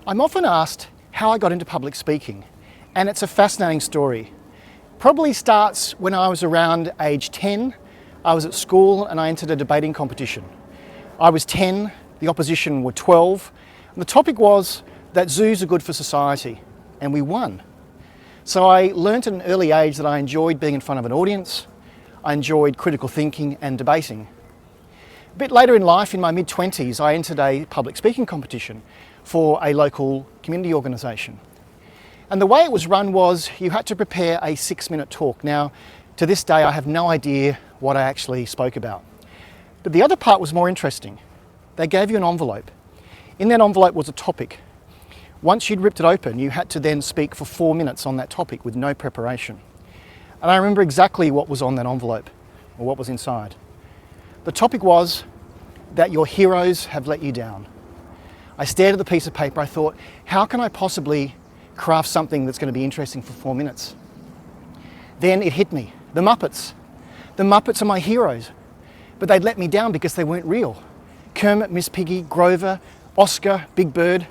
I'm often asked how I got into public speaking, and it's a fascinating story. Probably starts when I was around age 10. I was at school and I entered a debating competition. I was 10, the opposition were 12, and the topic was that zoos are good for society, and we won. So I learnt at an early age that I enjoyed being in front of an audience, I enjoyed critical thinking and debating. A bit later in life, in my mid-20s, I entered a public speaking competition for a local community organisation. And the way it was run was you had to prepare a 6-minute talk. Now, to this day, I have no idea what I actually spoke about. But the other part was more interesting. They gave you an envelope. In that envelope was a topic. Once you'd ripped it open, you had to then speak for 4 minutes on that topic with no preparation. And I remember exactly what was on that envelope, or what was inside. The topic was that your heroes have let you down. I stared at the piece of paper. I thought, how can I possibly craft something that's going to be interesting for 4 minutes? Then it hit me. The Muppets. The Muppets are my heroes. But they'd let me down because they weren't real. Kermit, Miss Piggy, Grover, Oscar, Big Bird.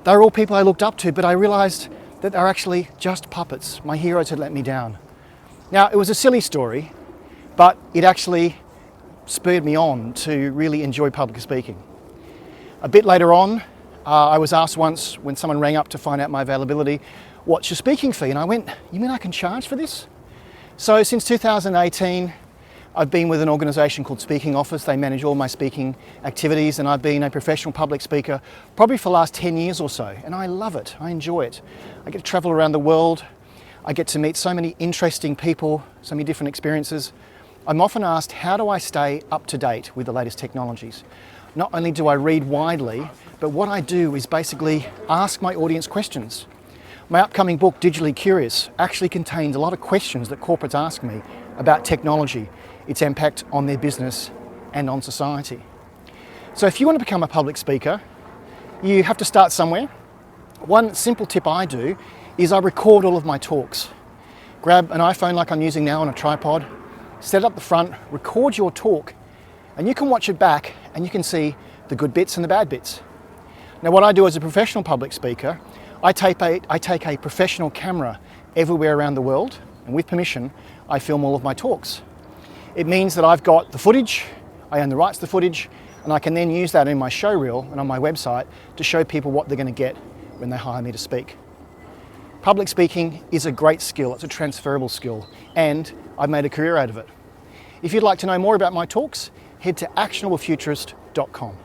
They were all people I looked up to, but I realised that they're actually just puppets. My heroes had let me down. Now, it was a silly story, but it actually spurred me on to really enjoy public speaking. A bit later on, I was asked once when someone rang up to find out my availability, what's your speaking fee? And I went, you mean I can charge for this? So since 2018, I've been with an organisation called Speaking Office. They manage all my speaking activities, and I've been a professional public speaker probably for the last 10 years or so. And I love it, I enjoy it. I get to travel around the world. I get to meet so many interesting people, so many different experiences. I'm often asked, how do I stay up to date with the latest technologies? Not only do I read widely, but what I do is basically ask my audience questions. My upcoming book, Digitally Curious, actually contains a lot of questions that corporates ask me about technology, its impact on their business and on society. So if you want to become a public speaker, you have to start somewhere. One simple tip I do is I record all of my talks. Grab an iPhone like I'm using now on a tripod, set it up the front, record your talk, and you can watch it back and you can see the good bits and the bad bits. Now, what I do as a professional public speaker, I take a professional camera everywhere around the world, and with permission, I film all of my talks. It means that I've got the footage, I own the rights to the footage, and I can then use that in my show reel and on my website to show people what they're going to get when they hire me to speak. Public speaking is a great skill, it's a transferable skill, and I've made a career out of it. If you'd like to know more about my talks, head to actionablefuturist.com.